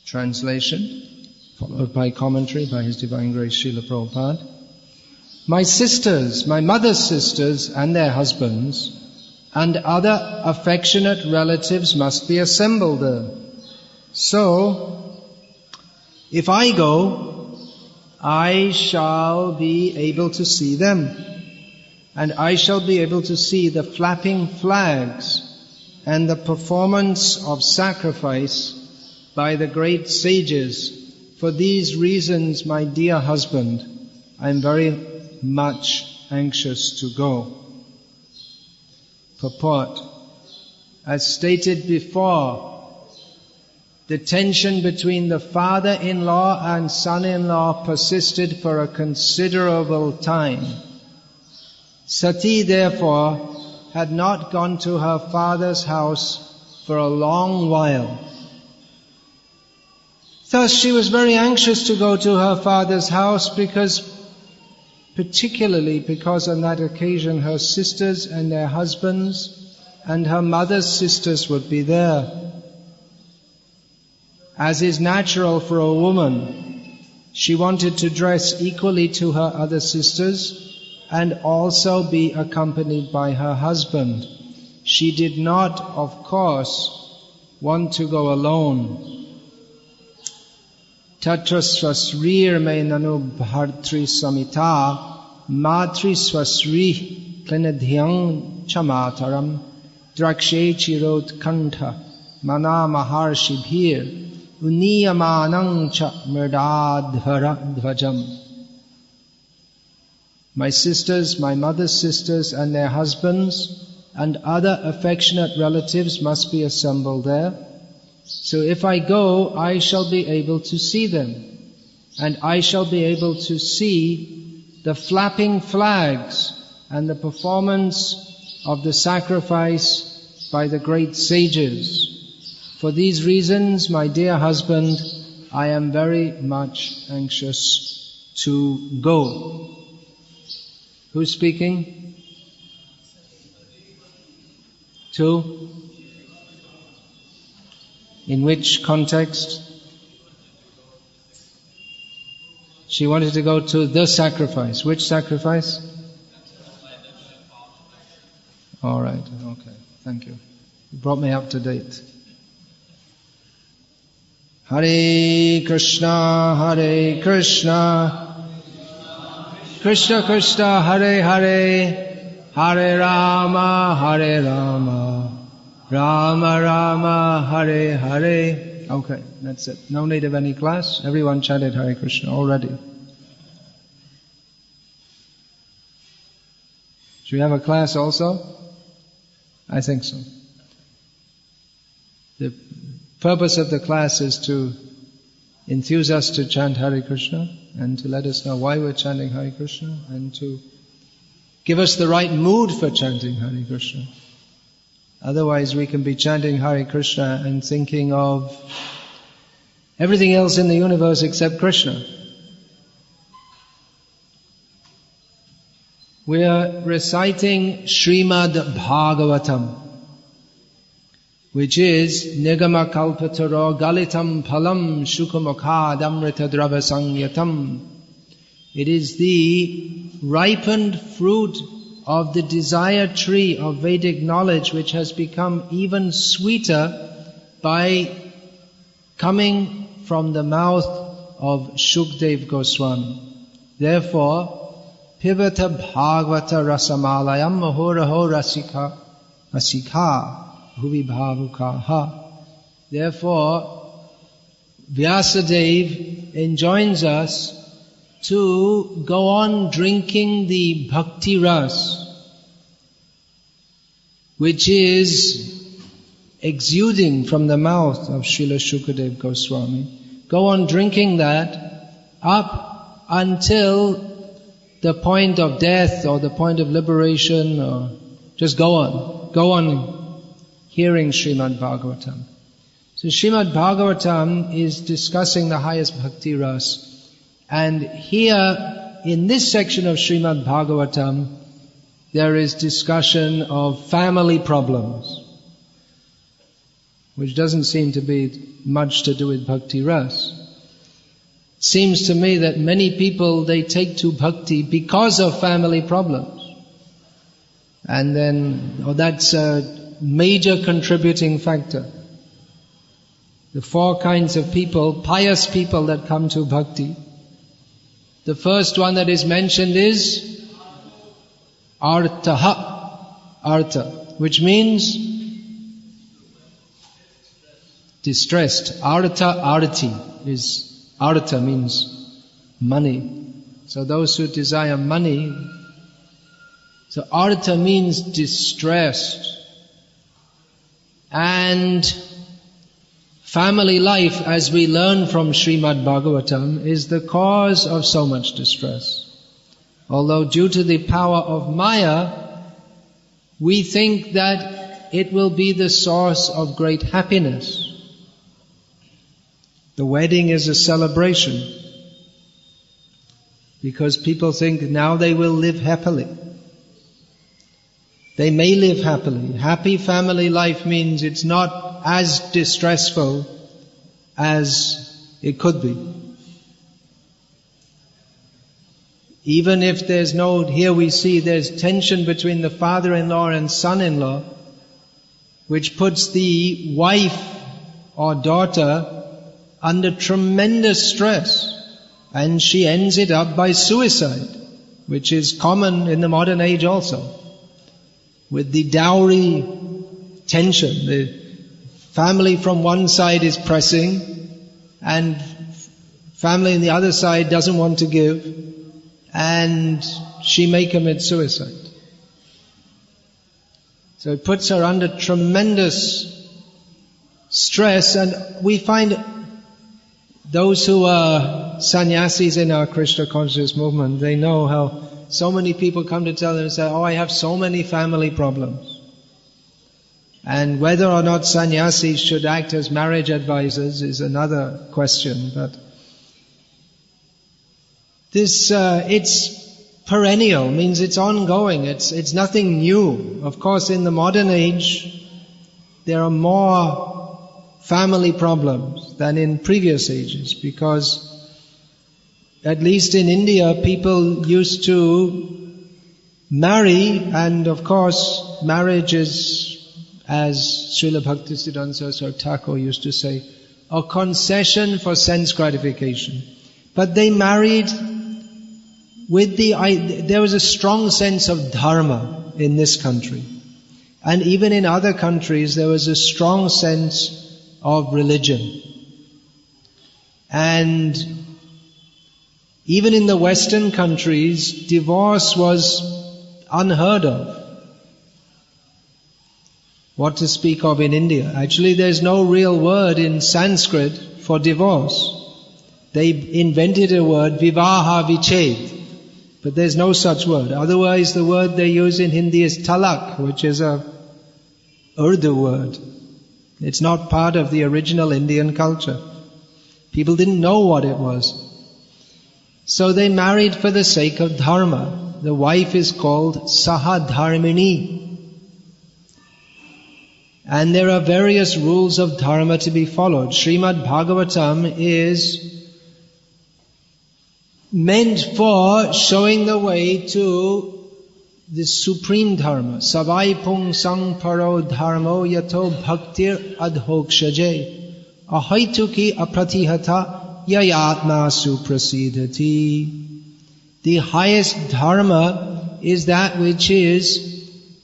Translation, followed by commentary by His Divine Grace Srila Prabhupada. My sisters, my mother's sisters and their husbands and other affectionate relatives must be assembled there. So, if I go, I shall be able to see them, and I shall be able to see the flapping flags and the performance of sacrifice by the great sages. For these reasons, my dear husband, I am very much anxious to go. Purport. As stated before, the tension between the father-in-law and son-in-law persisted for a considerable time. Sati, therefore, had not gone to her father's house for a long while. Thus she was very anxious to go to her father's house particularly because on that occasion her sisters and their husbands and her mother's sisters would be there. As is natural for a woman, she wanted to dress equally to her other sisters and also be accompanied by her husband. She did not, of course, want to go alone. Tatra swasrir me nanu bhartri samita matri swasri klinadhyang chamataram drakshe chirot kantha mana maharshibhir uniyamanang cha mrdadhara dhvajam. My sisters, my mother's sisters and their husbands and other affectionate relatives must be assembled there. So if I go, I shall be able to see them, and I shall be able to see the flapping flags and the performance of the sacrifice by the great sages. For these reasons, my dear husband, I am very much anxious to go. Who's speaking? To? In which context? She wanted to go to the sacrifice. Which sacrifice? All right, okay, thank you. You brought me up to date. Hare Krishna, Hare Krishna, Krishna Krishna, Hare Hare, Hare Rama, Hare Rama, Rama Rama, Hare Hare. Okay, that's it. No need of any class. Everyone chanted Hare Krishna already. Should we have a class also? I think so. The purpose of the class is to enthuse us to chant Hare Krishna and to let us know why we're chanting Hare Krishna and to give us the right mood for chanting Hare Krishna. Otherwise we can be chanting Hare Krishna and thinking of everything else in the universe except Krishna. We are reciting Srimad Bhagavatam, which is Nigama Kalpataro Galitam Phalam Shukamokha Damrita Drava Sangyatam. It is the ripened fruit of the desire tree of Vedic knowledge, which has become even sweeter by coming from the mouth of Shukdev Goswami. Therefore, Pibata Bhagavata Rasamalayam Mahoraho Rasikha Bhuvi Bhavukaha. Therefore, Vyasadeva enjoins us to go on drinking the bhakti ras, which is exuding from the mouth of Srila Shukadeva Goswami. Go on drinking that up until the point of death or the point of liberation, or just go on hearing Srimad Bhagavatam. So Srimad Bhagavatam is discussing the highest bhakti ras. And here, in this section of Srimad Bhagavatam, there is discussion of family problems. which doesn't seem to be much to do with bhakti ras. It seems to me that many people, they take to bhakti because of family problems. And then, that's a major contributing factor. The four kinds of people, pious people that come to bhakti. The first one that is mentioned is artha, which means distressed. Artha means money. So those who desire money, so artha means distressed. And family life, as we learn from Srimad Bhagavatam, is the cause of so much distress. Although due to the power of Maya, we think that it will be the source of great happiness. The wedding is a celebration because people think now they will live happily. They may live happily. Happy family life means it's not as distressful as it could be. Even if there's here we see there's tension between the father-in-law and son-in-law, which puts the wife or daughter under tremendous stress, and she ends it up by suicide, which is common in the modern age also. With the dowry tension, the family from one side is pressing, and family on the other side doesn't want to give, and she may commit suicide. So it puts her under tremendous stress, and we find those who are sannyasis in our Krishna consciousness movement, they know how so many people come to tell them and say, I have so many family problems. And whether or not sannyasis should act as marriage advisors is another question, but this, it's perennial, means it's ongoing, it's nothing new. Of course, in the modern age, there are more family problems than in previous ages, because at least in India, people used to marry, and of course, marriage is, as Srila Bhaktisiddhanta Saraswati Thakur used to say, a concession for sense gratification. But they married with there was a strong sense of dharma in this country. And even in other countries, there was a strong sense of religion. And even in the Western countries, divorce was unheard of. What to speak of in India? Actually, there's no real word in Sanskrit for divorce. They invented a word, vivaha viched, but there's no such word. Otherwise, the word they use in Hindi is talak, which is a Urdu word. It's not part of the original Indian culture. People didn't know what it was. So they married for the sake of dharma. The wife is called sahadharmini. And there are various rules of dharma to be followed. Srimad Bhagavatam is meant for showing the way to the supreme dharma. Savai pung sang paro dharmo yato bhaktir adhokshaje ahaituki apratihata yayatma suprasidhati. The highest dharma is that which is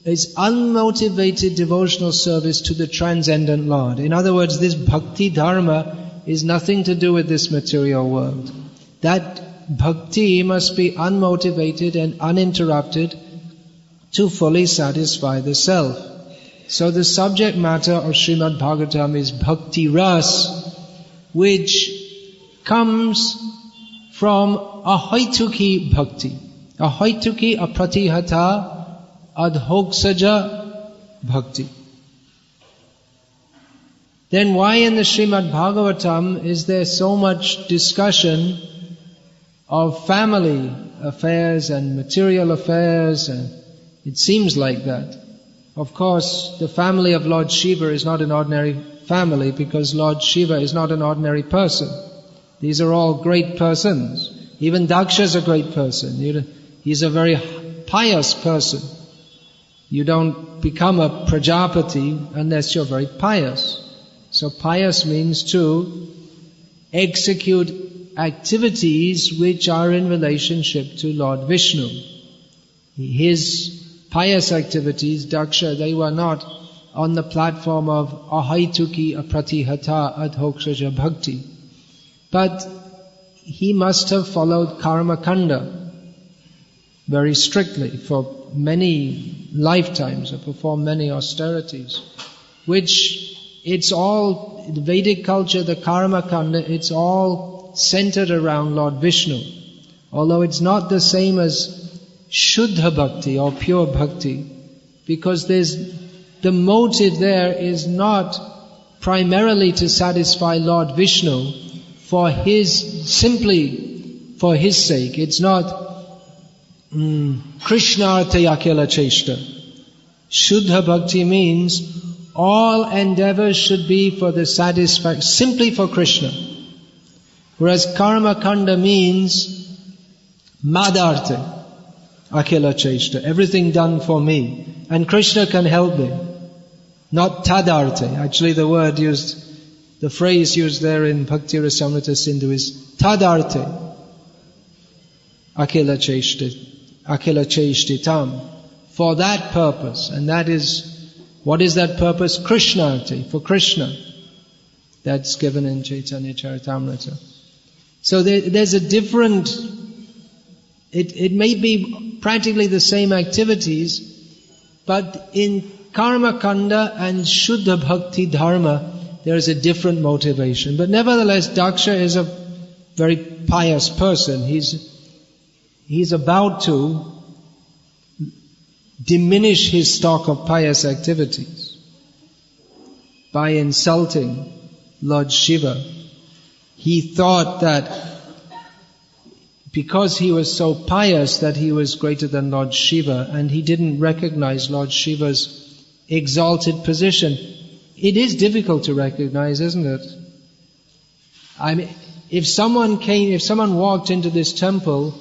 unmotivated devotional service to the transcendent Lord. In other words, this bhakti dharma is nothing to do with this material world. That bhakti must be unmotivated and uninterrupted to fully satisfy the self. So the subject matter of Srimad Bhagavatam is bhakti ras, which comes from ahaituki bhakti. Ahaituki apratihata adhoksaja bhakti. Then why in the Srimad Bhagavatam is there so much discussion of family affairs and material affairs? It seems like that. Of course, the family of Lord Shiva is not an ordinary family, because Lord Shiva is not an ordinary person. These are all great persons. Even Daksha is a great person. He's a very pious person. You don't become a Prajapati unless you're very pious. So pious means to execute activities which are in relationship to Lord Vishnu. His pious activities, Daksha, they were not on the platform of ahaituki apratihata adhokshaja bhakti. But he must have followed karma kanda very strictly for many lifetimes, or performed many austerities, which it's all, the Vedic culture, the karma kanda, it's all centered around Lord Vishnu. Although it's not the same as Shuddha Bhakti or pure Bhakti, because the motive there is not primarily to satisfy Lord Vishnu simply for His sake. It's not Krishnartha Akela Cheshta. Shuddha Bhakti means all endeavors should be for the satisfaction, simply for Krishna. Whereas Karma Kanda means Madarte Akela Cheshta, everything done for me. And Krishna can help me. Not Tadarte. Actually the phrase used there in Bhakti Rasamrita Sindhu is Tadarte Akela Cheshtitam. For that purpose. And that is, what is that purpose? Krishnarti, for Krishna. That's given in Chaitanya Charitamrita. So there's a different, it may be practically the same activities, but in Karma Kanda and Shuddha Bhakti Dharma, there is a different motivation. But nevertheless, Daksha is a very pious person. He's about to diminish his stock of pious activities by insulting Lord Shiva. He thought that because he was so pious that he was greater than Lord Shiva, and he didn't recognize Lord Shiva's exalted position. It is difficult to recognize, isn't it? I mean, if someone walked into this temple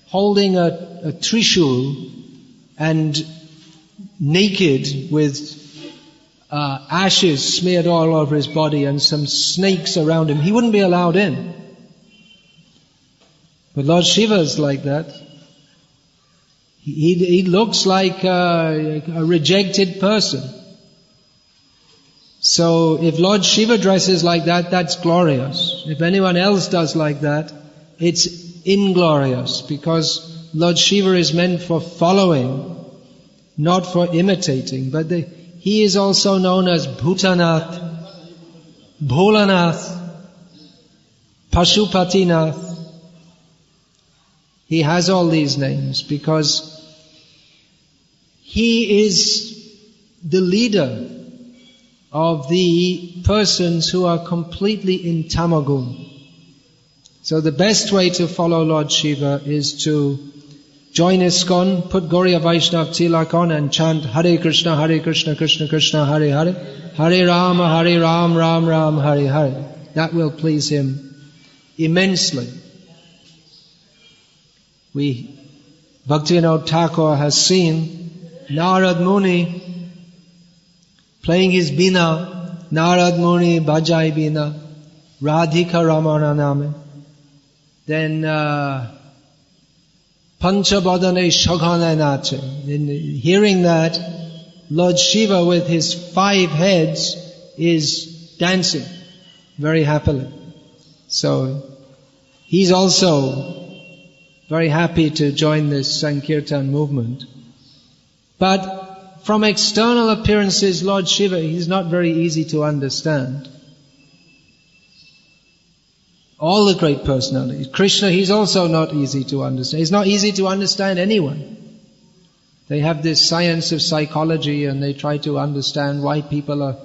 holding a trishul and naked with ashes smeared all over his body and some snakes around him, he wouldn't be allowed in. But Lord Shiva is like that. He looks like a rejected person. So if Lord Shiva dresses like that, that's glorious. If anyone else does like that, it's inglorious, because Lord Shiva is meant for following, not for imitating. But he is also known as Bhutanath, Bholanath, Pashupatinath. He has all these names because he is the leader of the persons who are completely in Tamagun. So the best way to follow Lord Shiva is to join ISKCON, put Gauriya Vaishnav tilak on and chant Hare Krishna, Krishna Krishna, Hare Hare, Hare Ram, Ram Ram, Hare Hare. That will please him immensely. Bhaktivinoda Thakur has seen Narad Muni playing his Bina, Narad Muni Bajai Bina, Radhika Ramana Name. Then Panchabadane Shaghane Nache. In hearing that, Lord Shiva with his 5 heads is dancing very happily. So he's also very happy to join this Sankirtan movement. But from external appearances, Lord Shiva, he's not very easy to understand. All the great personalities. Krishna, he's also not easy to understand. He's not easy to understand anyone. They have this science of psychology and they try to understand why people are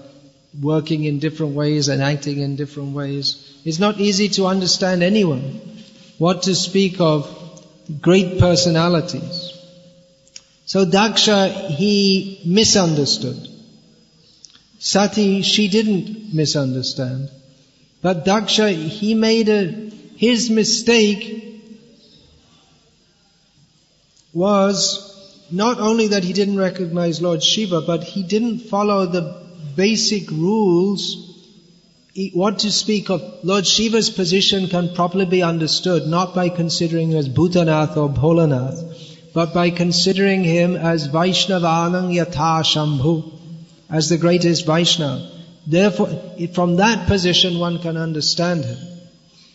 working in different ways and acting in different ways. It's not easy to understand anyone. What to speak of great personalities. So Daksha, he misunderstood. Sati, she didn't misunderstand. But Daksha, he made his mistake was not only that he didn't recognize Lord Shiva, but he didn't follow the basic rules. What to speak of, Lord Shiva's position can properly be understood not by considering him as Bhutanath or Bholanath, but by considering him as Vaishnavanang Yatha Shambhu, as the greatest Vaishnava. Therefore, from that position one can understand him.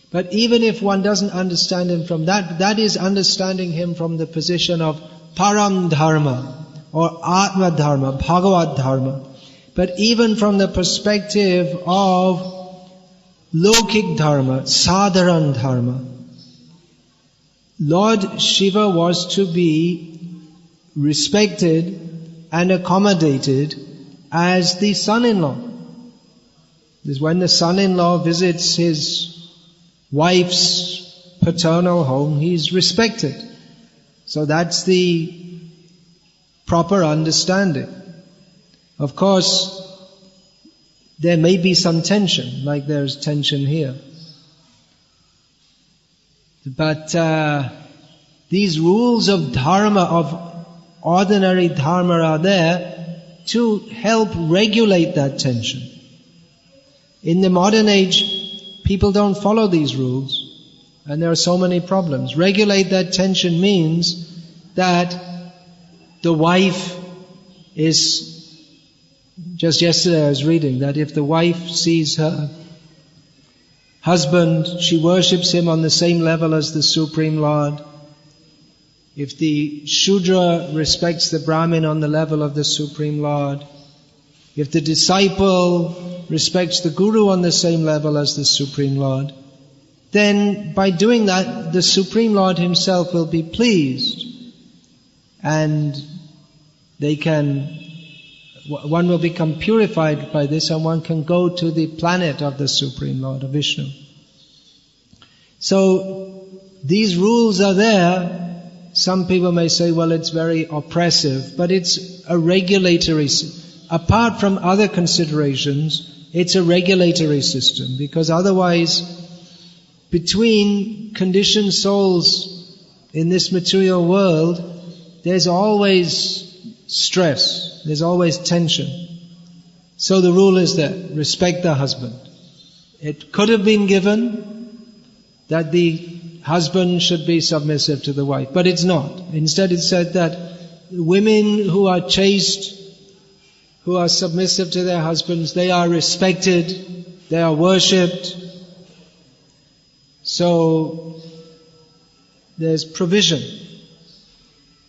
But even if one doesn't understand him from that, that is understanding him from the position of Param Dharma or Atma Dharma, Bhagavad Dharma. But even from the perspective of Lokik Dharma, Sadharan Dharma, Lord Shiva was to be respected and accommodated as the son-in-law. This is when the son-in-law visits his wife's paternal home, he's respected. So that's the proper understanding. Of course, there may be some tension, like there's tension here. But these rules of dharma, of ordinary dharma, are there to help regulate that tension. In the modern age, people don't follow these rules, and there are so many problems. Regulate that tension means that the wife is, just yesterday I was reading, that if the wife sees her husband, she worships him on the same level as the Supreme Lord. If the Shudra respects the Brahmin on the level of the Supreme Lord, if the disciple respects the Guru on the same level as the Supreme Lord, then by doing that, the Supreme Lord himself will be pleased. And one will become purified by this, and one can go to the planet of the Supreme Lord, of Vishnu. So, these rules are there. Some people may say, well, it's very oppressive, but it's a regulatory, apart from other considerations, it's a regulatory system, because otherwise, between conditioned souls in this material world, there's always stress, there's always tension. So the rule is there, respect the husband. It could have been given that the husband should be submissive to the wife, but it's not. Instead it said that women who are chaste, who are submissive to their husbands, they are respected, they are worshipped. So there's provision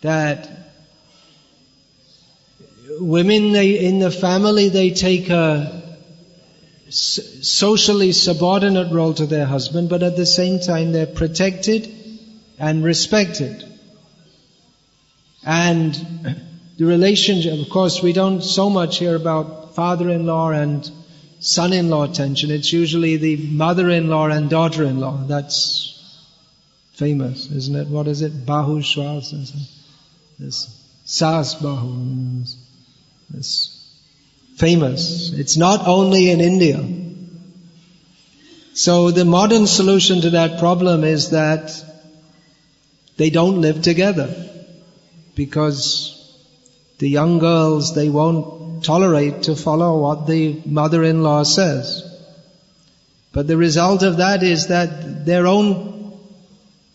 that women in the family, they take a socially subordinate role to their husband, but at the same time they're protected and respected. And the relationship, of course, we don't so much hear about father-in-law and son-in-law tension. It's usually the mother-in-law and daughter-in-law. That's famous, isn't it? What is it? Bahu Shwas. This Sas Bahu. It's famous. It's not only in India. So the modern solution to that problem is that they don't live together, because the young girls, they won't tolerate to follow what the mother-in-law says. But the result of that is that their own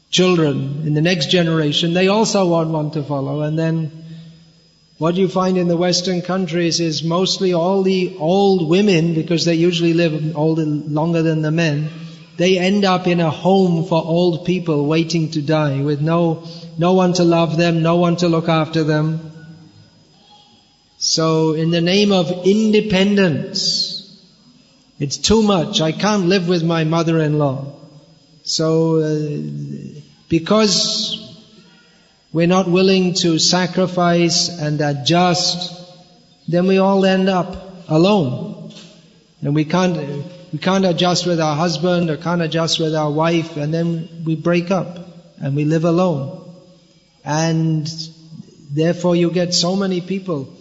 children in the next generation, they also won't want to follow, and then what you find in the Western countries is mostly all the old women, because they usually live longer than the men, they end up in a home for old people waiting to die, with no one to love them, no one to look after them. So in the name of independence, it's too much. I can't live with my mother-in-law. So because we're not willing to sacrifice and adjust, then we all end up alone. And we can't adjust with our husband or can't adjust with our wife, and then we break up and we live alone. And therefore you get so many people.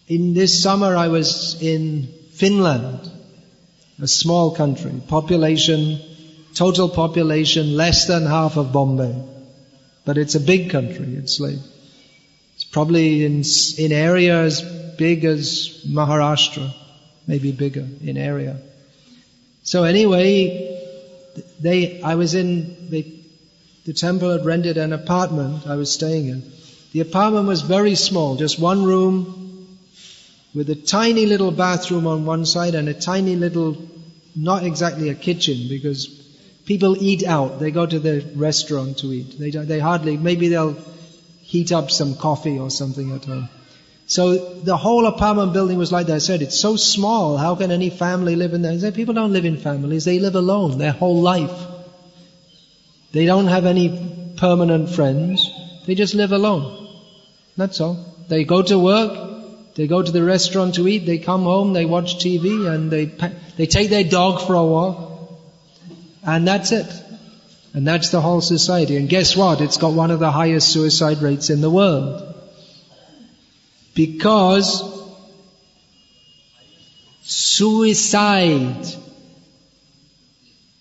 In this summer I was in Finland, a small country, total population less than half of Bombay. But it's a big country. It's probably in area as big as Maharashtra, maybe bigger in area. So anyway, the temple had rented an apartment I was staying in. The apartment was very small, just one room with a tiny little bathroom on one side and a tiny little, not exactly a kitchen, because people eat out. They go to the restaurant to eat. They hardly, maybe they'll heat up some coffee or something at home. So the whole apartment building was like that. I said, it's so small, how can any family live in there? I said, people don't live in families, they live alone their whole life. They don't have any permanent friends, they just live alone. That's all. They go to work, they go to the restaurant to eat, they come home, they watch TV, and they take their dog for a walk. And that's it. And that's the whole society. And guess what? It's got one of the highest suicide rates in the world. Because suicide,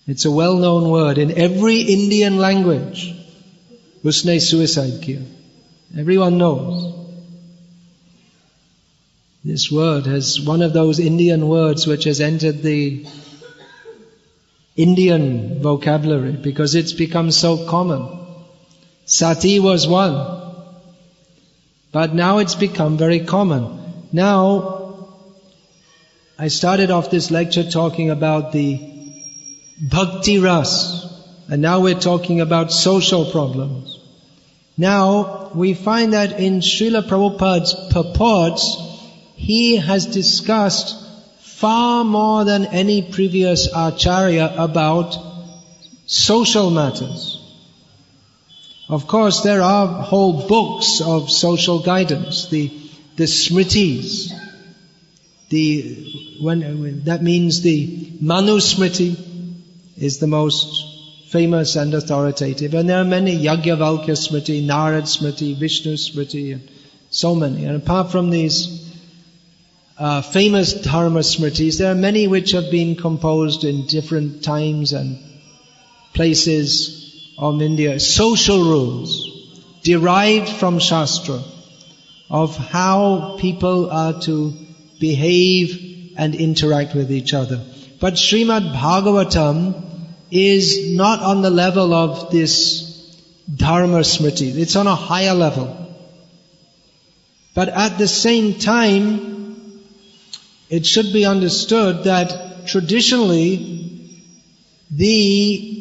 it's a well-known word in every Indian language. Usne suicide kiya. Everyone knows. This word has one of those Indian words which has entered the Indian vocabulary because it's become so common. Sati was one. But now it's become very common. Now, I started off this lecture talking about the bhakti ras, and now we're talking about social problems. Now, we find that in Srila Prabhupada's purports, he has discussed far more than any previous acharya about social matters. Of course, there are whole books of social guidance, the smritis. That means the Manu Smriti is the most famous and authoritative. And there are many, Yajnavalkya Smriti, Narad Smriti, Vishnu Smriti, and so many. And apart from these famous Dharma Smritis, there are many which have been composed in different times and places of India, social rules derived from Shastra of how people are to behave and interact with each other. But Srimad Bhagavatam is not on the level of this Dharma Smriti. It's on a higher level. But at the same time, it should be understood that traditionally the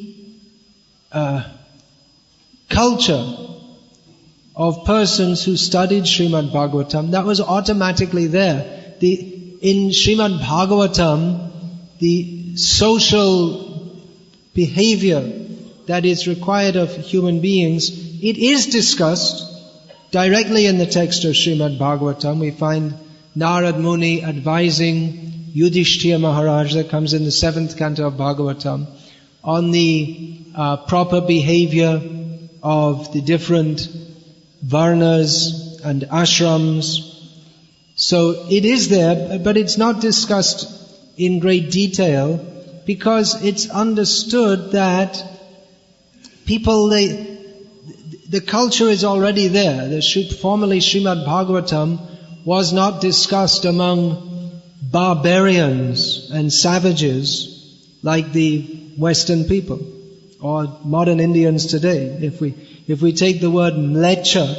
culture of persons who studied Srimad Bhagavatam, that was automatically there. In Srimad Bhagavatam, the social behavior that is required of human beings, it is discussed directly in the text of Srimad Bhagavatam. We find Narad Muni advising Yudhishthira Maharaj, that comes in the 7th canto of Bhagavatam, on the proper behavior of the different varnas and ashrams. So it is there, but it's not discussed in great detail because it's understood that people, the culture is already there. Formerly Srimad Bhagavatam was not discussed among barbarians and savages like the Western people or modern Indians today. If we take the word mlecha,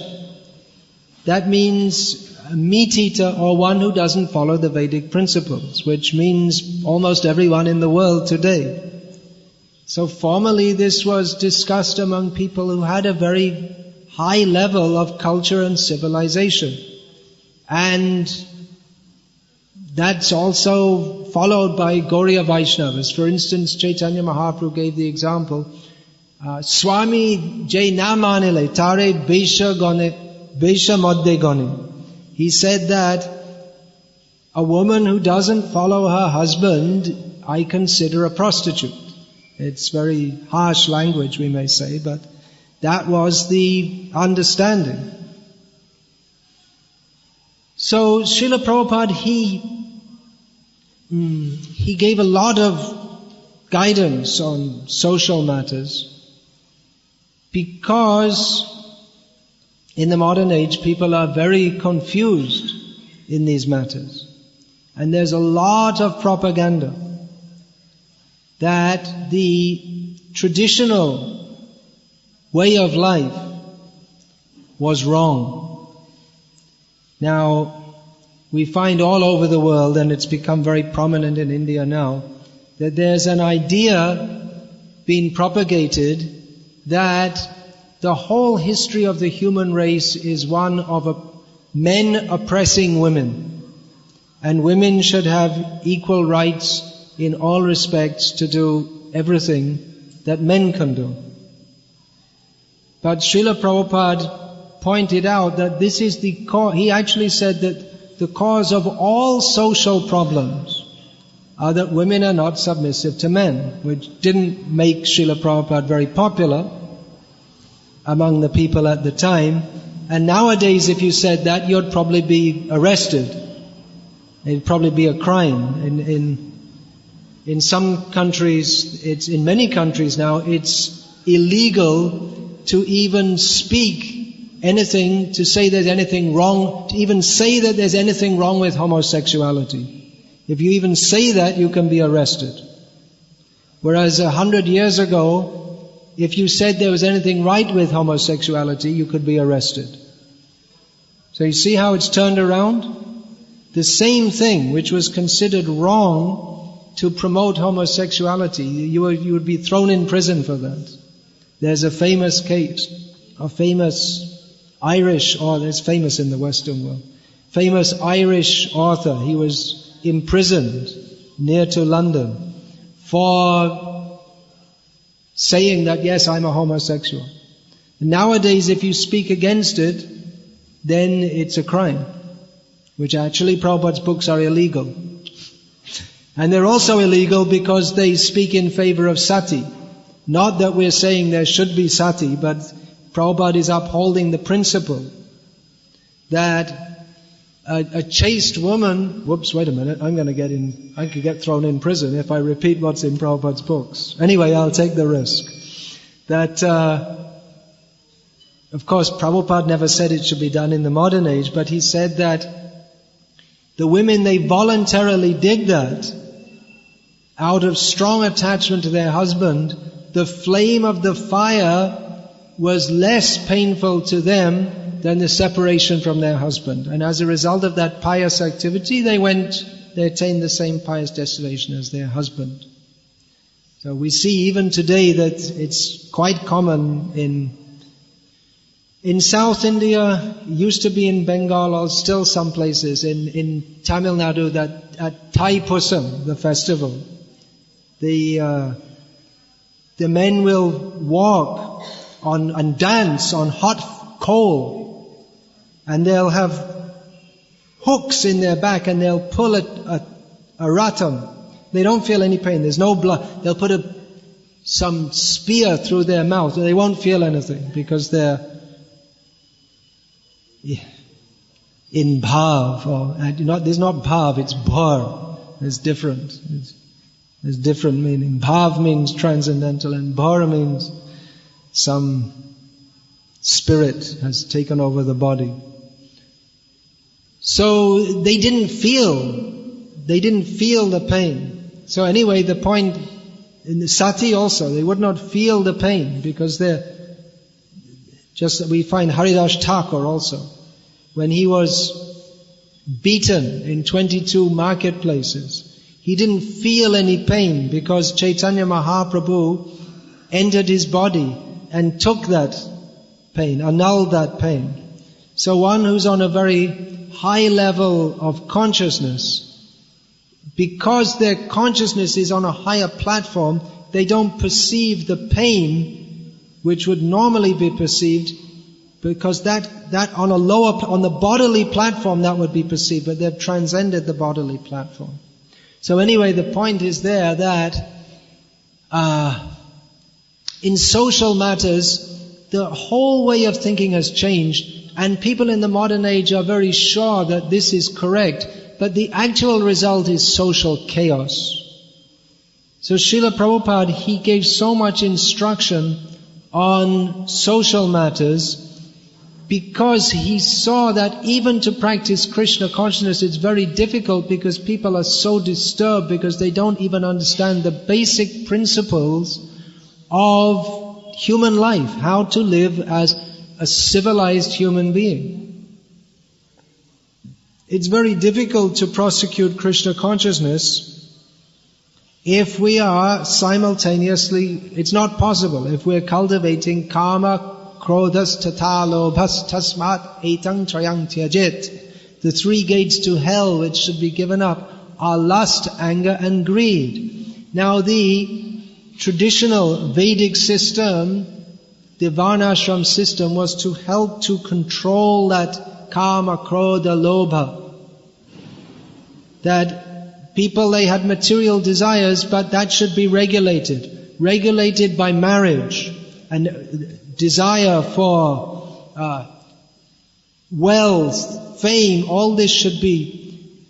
that means a meat eater or one who doesn't follow the Vedic principles, which means almost everyone in the world today. So formerly this was discussed among people who had a very high level of culture and civilization. And that's also followed by Gauriya Vaishnavas. For instance, Chaitanya Mahaprabhu gave the example, Swami Jai na manile, tare Besha madde gone. He said that a woman who doesn't follow her husband, I consider a prostitute. It's very harsh language, we may say, but that was the understanding. So Srila Prabhupada, he gave a lot of guidance on social matters, because in the modern age people are very confused in these matters. And there's a lot of propaganda that the traditional way of life was wrong. Now, we find all over the world, and it's become very prominent in India now, that there's an idea being propagated that the whole history of the human race is one of men oppressing women, and women should have equal rights in all respects to do everything that men can do. But Srila Prabhupada pointed out that this is the cause. He actually said that the cause of all social problems are that women are not submissive to men, which didn't make Srila Prabhupada very popular among the people at the time. And nowadays, if you said that, you'd probably be arrested. It'd probably be a crime. In some countries, in many countries now, it's illegal to even speak anything, to say there's anything wrong, to even say that there's anything wrong with homosexuality. If you even say that, you can be arrested. Whereas 100 years ago, if you said there was anything right with homosexuality, you could be arrested. So you see how it's turned around? The same thing which was considered wrong to promote homosexuality, you would be thrown in prison for that. There's a famous case, a famous Irish author, it's famous in the Western world, famous Irish author. He was imprisoned near to London for saying that, yes, I'm a homosexual. And nowadays, if you speak against it, then it's a crime, which actually Prabhupada's books are illegal. And they're also illegal because they speak in favor of sati. Not that we're saying there should be sati, but Prabhupada is upholding the principle that a chaste woman, wait a minute, I could get thrown in prison if I repeat what's in Prabhupada's books. Anyway, I'll take the risk. That, of course, Prabhupada never said it should be done in the modern age, but he said that the women, they voluntarily did that out of strong attachment to their husband. The flame of the fire was less painful to them than the separation from their husband. And as a result of that pious activity, they attained the same pious destination as their husband. So we see even today that it's quite common in South India, used to be in Bengal, or still some places, in Tamil Nadu, that at Thai Pusam, the festival, the men will walk and dance on hot coal, and they'll have hooks in their back, and they'll pull a ratam. They don't feel any pain. There's no blood. They'll put some spear through their mouth. They won't feel anything because they're in bhav. There's not bhav, it's bhar. There's different. There's different meaning. Bhav means transcendental, and bhar means some spirit has taken over the body. So they didn't feel the pain. So anyway, the point in the sati also, they would not feel the pain because we find Haridas Thakur also, when he was beaten in 22 marketplaces, he didn't feel any pain because Chaitanya Mahaprabhu entered his body and took that pain, annulled that pain. So one who's on a very high level of consciousness, because their consciousness is on a higher platform, they don't perceive the pain which would normally be perceived, because that on the bodily platform that would be perceived, but they've transcended the bodily platform. So anyway, the point is there that in social matters, the whole way of thinking has changed And people in the modern age are very sure that this is correct, but the actual result is social chaos. So Srila Prabhupada, he gave so much instruction on social matters because he saw that even to practice Krishna consciousness it's very difficult because people are so disturbed because they don't even understand the basic principles of human life, how to live as a civilized human being. It's very difficult to prosecute Krishna consciousness if we are simultaneously, it's not possible, if we're cultivating karma, krodhas, tata, lobhas, tasmat, etang, trayang, tyajet. The three gates to hell which should be given up are lust, anger and greed. Now the traditional Vedic system, the Varnashram system, was to help to control that karma, krodha, lobha. That people, they had material desires, but that should be regulated. Regulated by marriage. And desire for wealth, fame, all this should be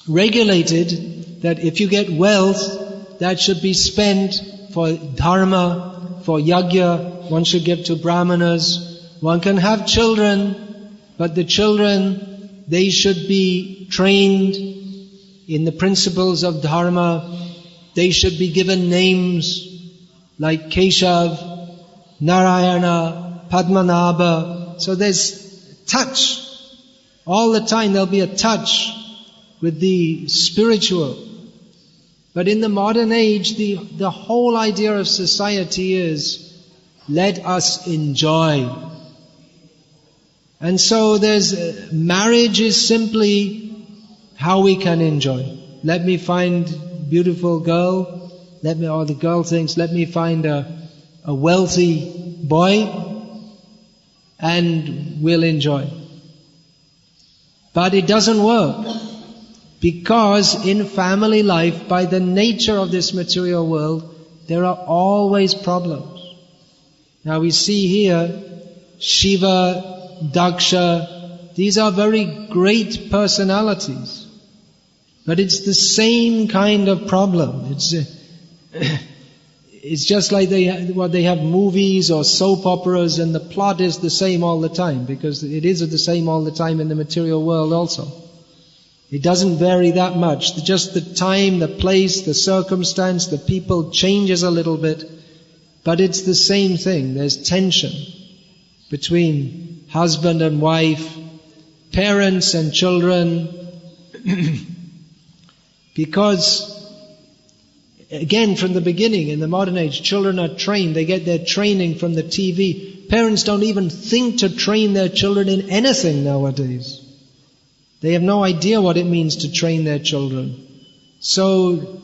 regulated, that if you get wealth, that should be spent for dharma, for yajna, one should give to brahmanas. One can have children, but the children, they should be trained in the principles of dharma. They should be given names like Keshav, Narayana, Padmanabha. So there's touch. All the time there'll be a touch with the spiritual. But in the modern age, the whole idea of society is, let us enjoy. And so marriage is simply how we can enjoy. Let me find beautiful girl, or the girl thinks, let me find a wealthy boy and we'll enjoy. But it doesn't work. Because in family life, by the nature of this material world, there are always problems. Now we see here, Shiva, Daksha, these are very great personalities. But it's the same kind of problem. It's just like they have movies or soap operas, and the plot is the same all the time, because it is the same all the time in the material world also. It doesn't vary that much. Just the time, the place, the circumstance, the people changes a little bit, but it's the same thing. There's tension between husband and wife, parents and children, because again, from the beginning, in the modern age, children are trained. They get their training from the TV. Parents don't even think to train their children in anything nowadays. They have no idea what it means to train their children. So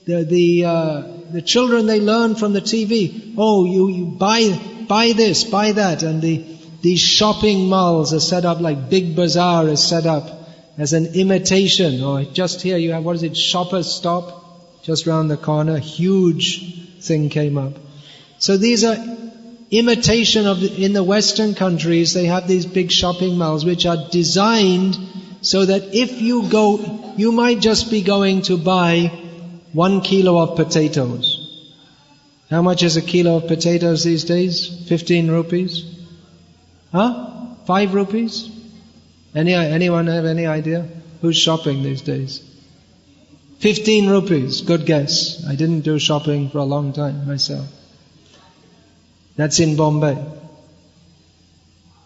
the children, they learn from the TV. Oh, you buy this, buy that, and these shopping malls are set up like Big Bazaar is set up as an imitation. Or just here you have, what is it, Shoppers Stop, just round the corner. Huge thing came up. So these are imitation of in the Western countries. They have these big shopping malls which are designed so that if you go, you might just be going to buy 1 kilo of potatoes. How much is a kilo of potatoes these days? 15 rupees? Huh? 5 rupees? Anyone have any idea? Who's shopping these days? 15 rupees, good guess. I didn't do shopping for a long time myself. That's in Bombay,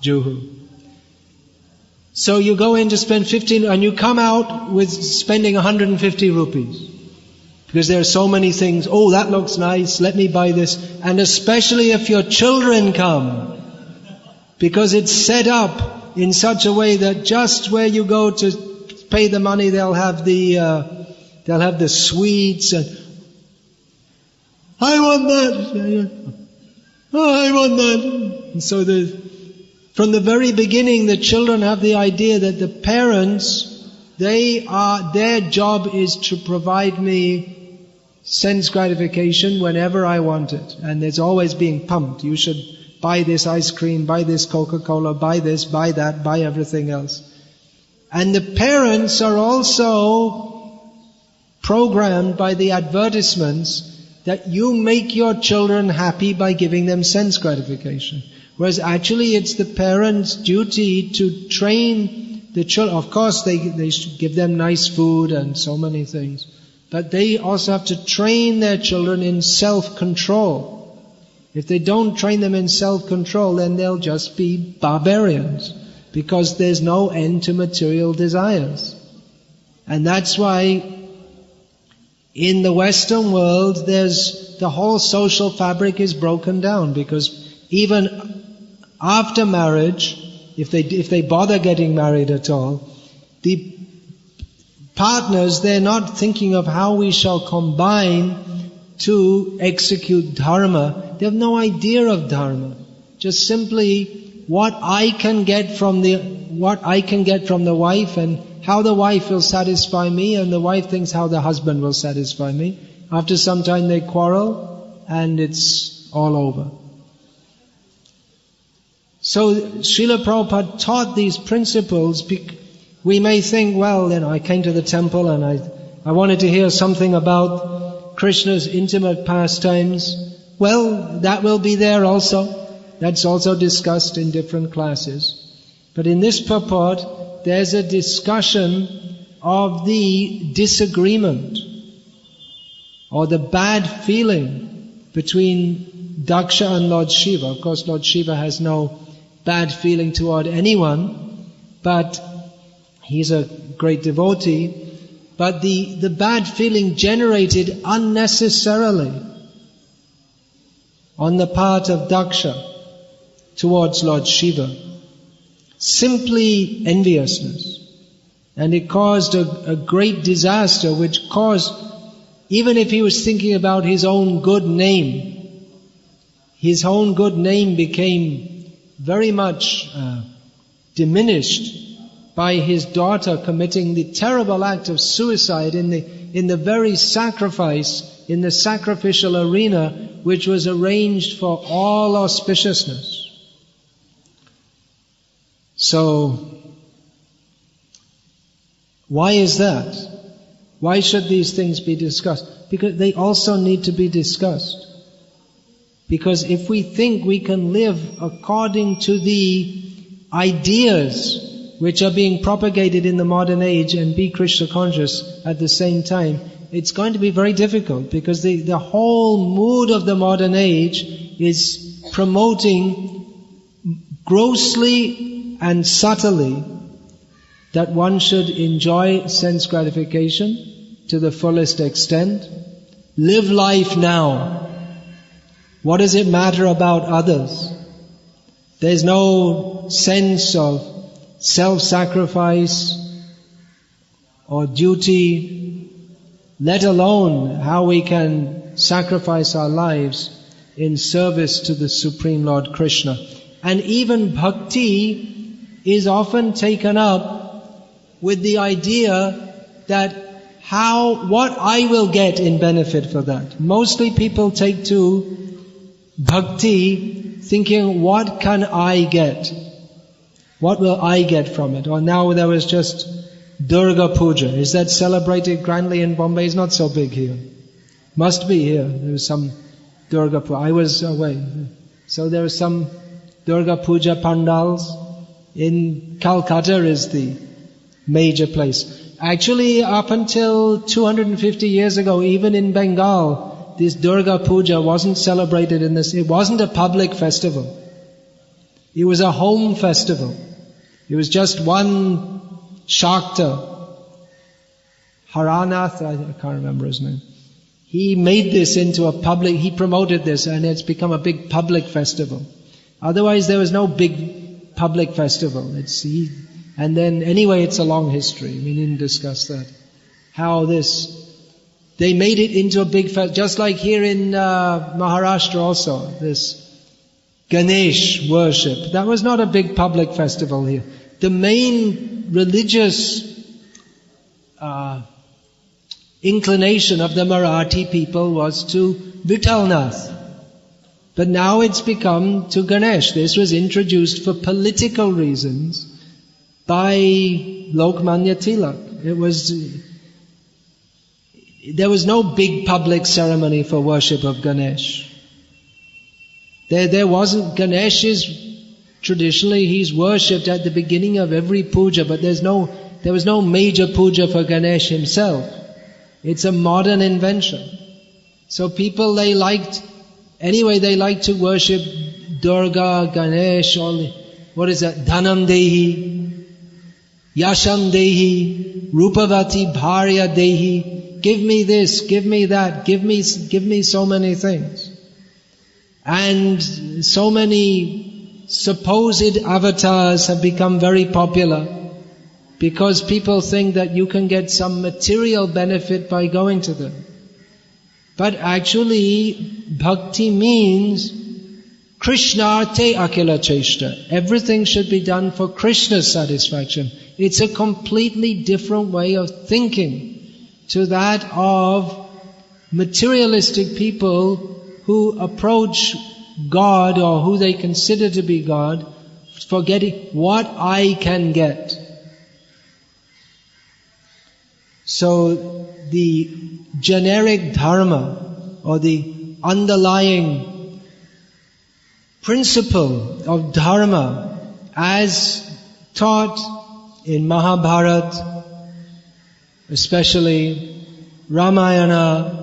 Juhu. So you go in to spend 15 and you come out with spending 150 rupees. Because there are so many things, oh that looks nice, let me buy this. And especially if your children come. Because it's set up in such a way that just where you go to pay the money, they'll have the sweets and I want that. Oh, I want that. And so from the very beginning, the children have the idea that the parents, their job is to provide me sense gratification whenever I want it. And it's always being pumped. You should buy this ice cream, buy this Coca-Cola, buy this, buy that, buy everything else. And the parents are also programmed by the advertisements that you make your children happy by giving them sense gratification. Whereas actually it's the parents' duty to train the children. Of course they should give them nice food and so many things. But they also have to train their children in self-control. If they don't train them in self-control, then they'll just be barbarians. Because there's no end to material desires. And that's why in the Western world, the whole social fabric is broken down, because even after marriage, if they bother getting married at all, the partners, they're not thinking of how we shall combine to execute dharma. They have no idea of dharma. Just simply what I can get from the wife, and how the wife will satisfy me, and the wife thinks how the husband will satisfy me. After some time they quarrel, and it's all over. So Srila Prabhupada taught these principles. We may think, well, I came to the temple and I wanted to hear something about Krishna's intimate pastimes. Well, that will be there also. That's also discussed in different classes. But in this purport, there's a discussion of the disagreement or the bad feeling between Daksha and Lord Shiva. Of course, Lord Shiva has no bad feeling toward anyone, but he's a great devotee. But the bad feeling generated unnecessarily on the part of Daksha towards Lord Shiva, simply enviousness. And it caused a great disaster, which caused, even if he was thinking about his own good name became very much diminished by his daughter committing the terrible act of suicide in the very sacrifice, in the sacrificial arena, which was arranged for all auspiciousness. So, why is that? Why should these things be discussed? Because they also need to be discussed. Because if we think we can live according to the ideas which are being propagated in the modern age and be Krishna conscious at the same time, it's going to be very difficult, because the whole mood of the modern age is promoting grossly and subtly that one should enjoy sense gratification to the fullest extent. Live life now. What does it matter about others? There's no sense of self-sacrifice or duty, let alone how we can sacrifice our lives in service to the Supreme Lord Krishna. And even bhakti is often taken up with the idea that what I will get in benefit for that. Mostly people take to bhakti thinking, what can I get? What will I get from it? Or now there was just Durga Puja. Is that celebrated grandly in Bombay? It's not so big here. Must be here. There was some Durga Puja. I was away. So there are some Durga Puja pandals. In Calcutta is the major place. Actually, up until 250 years ago, even in Bengal, this Durga Puja wasn't celebrated in this. It wasn't a public festival. It was a home festival. It was just one Shakta, Haranath, I can't remember his name. He made this into he promoted this, and it's become a big public festival. Otherwise there was no big public festival. And then anyway, it's a long history. We didn't discuss that. They made it into a big festival, just like here in Maharashtra also, this Ganesh worship. That was not a big public festival here. The main religious inclination of the Marathi people was to Vithalnath. But now it's become to Ganesh. This was introduced for political reasons by Lokmanya Tilak. There was no big public ceremony for worship of Ganesh. There wasn't. Ganesh is traditionally he's worshipped at the beginning of every puja, but there was no major puja for Ganesh himself. It's a modern invention. So people they like to worship Durga, Ganesh, what is that? Dhanam Dehi, Yasham Dehi, Rupavati Bharya Dehi. Give me this, give me that, give me so many things. And so many supposed avatars have become very popular because people think that you can get some material benefit by going to them. But actually, bhakti means Krishnarte akila cheshta. Everything should be done for Krishna's satisfaction. It's a completely different way of thinking to that of materialistic people who approach God or who they consider to be God, forgetting what I can get. So the generic dharma or the underlying principle of dharma as taught in Mahabharata, especially Ramayana,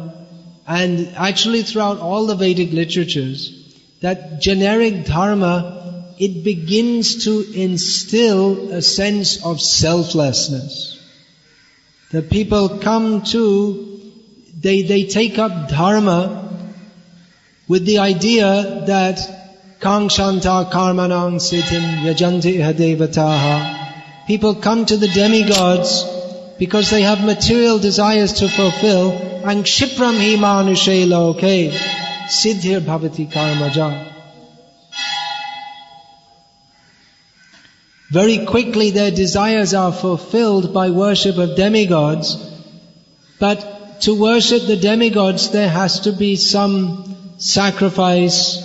and actually throughout all the Vedic literatures, that generic dharma, it begins to instill a sense of selflessness. That people come to, they take up dharma with the idea that Kangshanta karmanang siddhim yajanti ihadevataha. People come to the demigods because they have material desires to fulfill, and kshipram hi manushe loke siddhir bhavati karmaja. Very quickly their desires are fulfilled by worship of demigods, but to worship the demigods there has to be some sacrifice.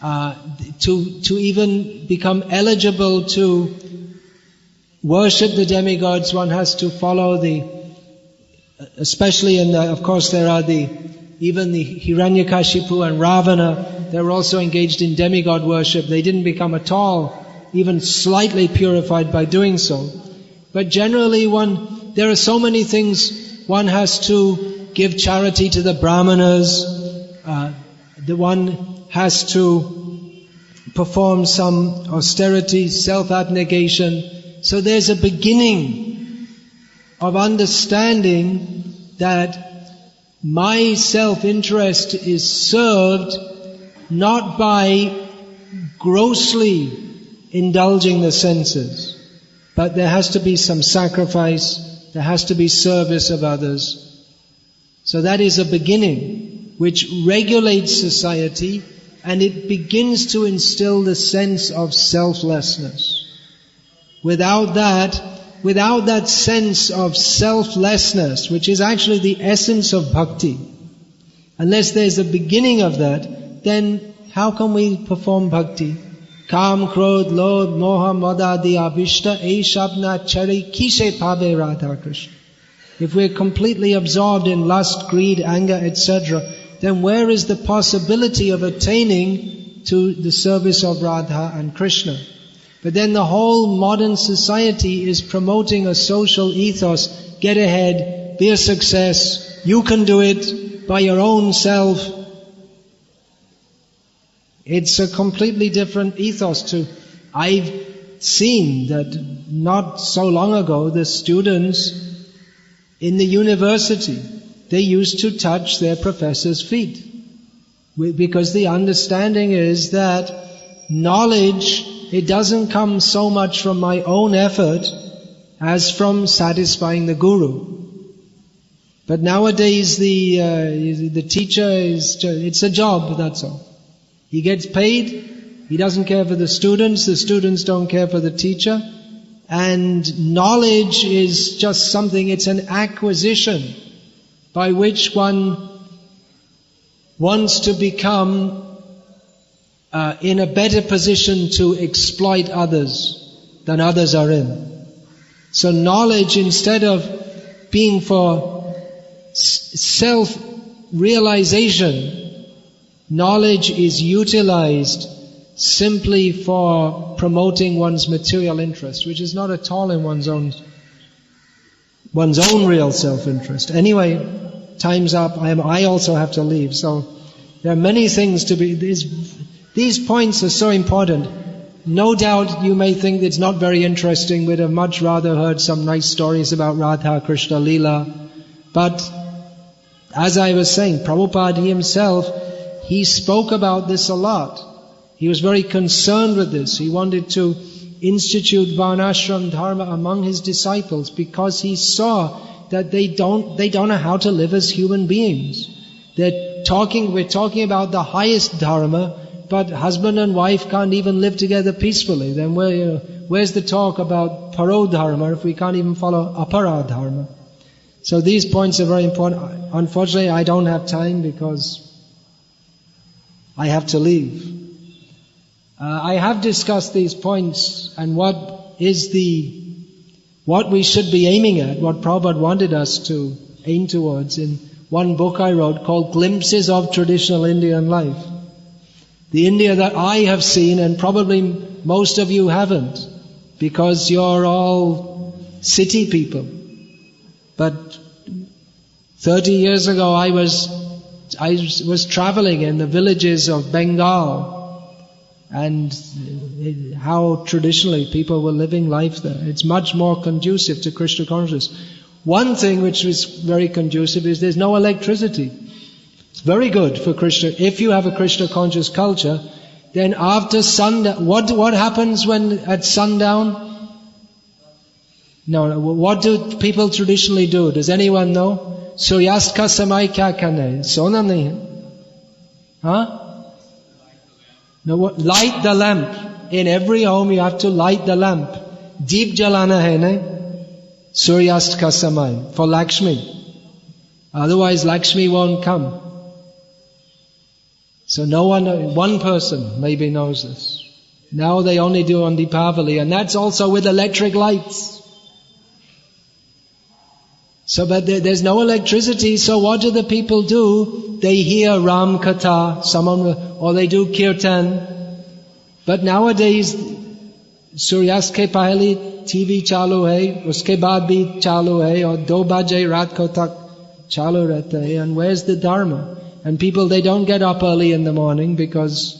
To even become eligible to worship the demigods, one has to follow especially of course there are even the Hiranyakashipu and Ravana, they were also engaged in demigod worship. They didn't become at all even slightly purified by doing so. But generally there are so many things. One has to give charity to the brahmanas, the one has to perform some austerity, self-abnegation. So there's a beginning of understanding that my self-interest is served not by grossly indulging the senses, but there has to be some sacrifice, there has to be service of others. So that is a beginning which regulates society, and it begins to instill the sense of selflessness. Without that sense of selflessness, which is actually the essence of bhakti, unless there's a beginning of that, then how can we perform bhakti? Kam, krodh, lodh, moha, madadi, abhishta, shabna, chari, kishe pave radha krishna. If we're completely absorbed in lust, greed, anger, etc., then where is the possibility of attaining to the service of Radha and Krishna? But then the whole modern society is promoting a social ethos. Get ahead, be a success, you can do it by your own self. It's a completely different ethos I've seen that not so long ago the students in the university, they used to touch their professor's feet. Because the understanding is that knowledge, it doesn't come so much from my own effort as from satisfying the guru. But nowadays the teacher it's a job, that's all. He gets paid, he doesn't care for the students don't care for the teacher, and knowledge is just something, it's an acquisition by which one wants to become in a better position to exploit others than others are in. So knowledge, instead of being for self-realization, knowledge is utilized simply for promoting one's material interest, which is not at all in one's own real self-interest. Anyway, time's up. I also have to leave. So there are many things to be... These points are so important. No doubt you may think it's not very interesting. We'd have much rather heard some nice stories about Radha Krishna Leela. But as I was saying, Prabhupada himself, he spoke about this a lot. He was very concerned with this. He wanted to institute Varnashram Dharma among his disciples because he saw that they don't know how to live as human beings. We're talking about the highest Dharma, but husband and wife can't even live together peacefully. Then where's the talk about Paro Dharma if we can't even follow Apara Dharma? So these points are very important. Unfortunately, I don't have time because I have to leave. I have discussed these points and what we should be aiming at, what Prabhupada wanted us to aim towards in one book I wrote called Glimpses of Traditional Indian Life. The India that I have seen, and probably most of you haven't, because you're all city people. But 30 years ago I was traveling in the villages of Bengal, and how traditionally people were living life there. It's much more conducive to Krishna consciousness. One thing which was very conducive is there's no electricity. It's very good for Krishna. If you have a Krishna conscious culture, then after sundown, what happens when at sundown? No, what do people traditionally do? Does anyone know? Suryast ka samay kya karna hai? Sona nahi hai. Huh? No, light the lamp. In every home you have to light the lamp. Deep jalana hai, nahi? Suryast ka samay. For Lakshmi. Otherwise Lakshmi won't come. So one person maybe knows this. Now they only do on Deepavali, and that's also with electric lights. So, but there's no electricity, so what do the people do? They hear Ram Katha, or they do Kirtan. But nowadays, Suryast ke pahli TV chalu hai, uske baad bhi chalu hai, or 2 baje raat ko tak chalu rehta hai, and where's the Dharma? And people, they don't get up early in the morning because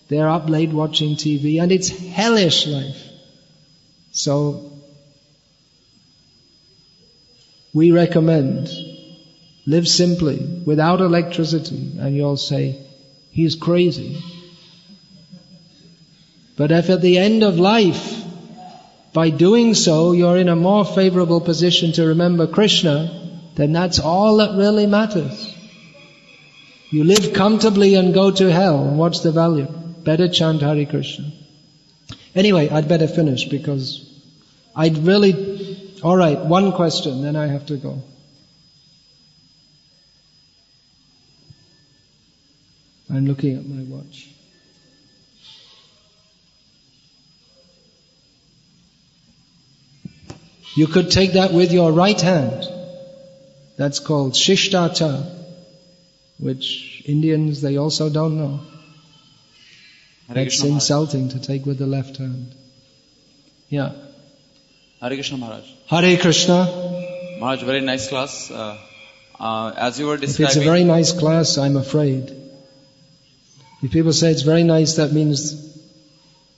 they're up late watching TV, and it's hellish life. So, we recommend, live simply, without electricity, and you'll say, he's crazy. But if at the end of life, by doing so, you're in a more favorable position to remember Krishna, then that's all that really matters. You live comfortably and go to hell, and what's the value? Better chant Hare Krishna. Anyway, I'd better finish because alright, one question, then I have to go. I'm looking at my watch. You could take that with your right hand. That's called Shishtachara, which Indians, they also don't know. It's insulting to take with the left hand. Yeah. Hare Krishna Maharaj. Hare Krishna. Maharaj, very nice class. As you were describing... If it's a very nice class, I'm afraid. If people say it's very nice, that means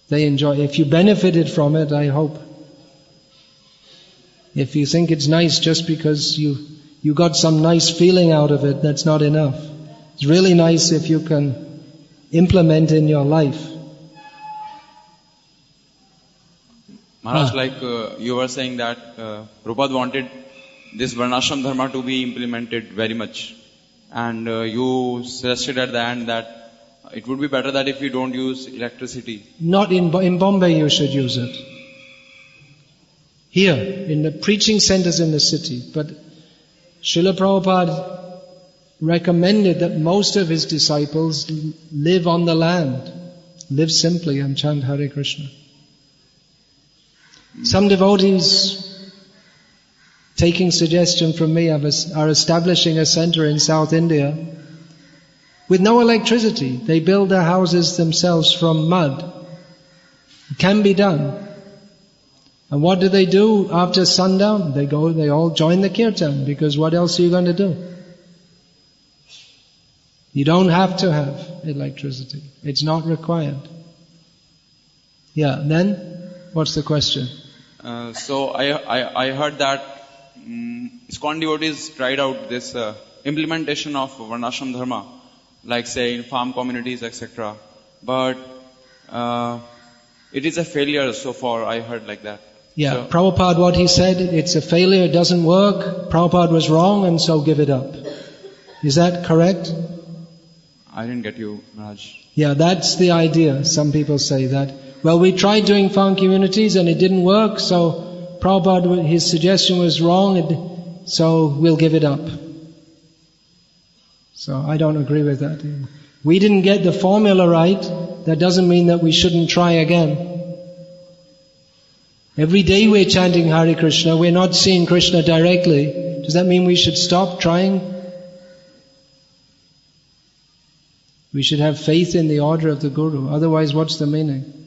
they enjoy. If you benefited from it, I hope. If you think it's nice just because you got some nice feeling out of it, that's not enough. It's really nice if you can implement in your life. Maharaj, like you were saying that Prabhupada wanted this Varnashram Dharma to be implemented very much. And you suggested at the end that it would be better that if you don't use electricity. Not in Bombay you should use it. Here, in the preaching centers in the city. But Srila Prabhupada recommended that most of his disciples live on the land. live simply and chant Hare Krishna. Some devotees, taking suggestion from me, are establishing a center in South India with no electricity. They build their houses themselves from mud. It can be done. And what do after sundown? They all join the kirtan, because what else are you going to do? You don't have to have electricity. It's not required. Yeah, then what's the question? So I heard that ISKCON devotees tried out this implementation of Varnashram Dharma, like say in farm communities, etc. But it is a failure so far, I heard like that. Yeah, So, Prabhupada, what he said, it's a failure, it doesn't work, Prabhupada was wrong, and so give it up. Is that correct? I didn't get you, Maharaj. Yeah, that's the idea. Some people say that. Well, we tried doing farm communities and it didn't work, so Prabhupada, his suggestion was wrong, so we'll give it up. So I don't agree with that. We didn't get the formula right, that doesn't mean that we shouldn't try again. Every day we're chanting Hare Krishna, we're not seeing Krishna directly. Does that mean we should stop trying? We should have faith in the order of the Guru. Otherwise, what's the meaning?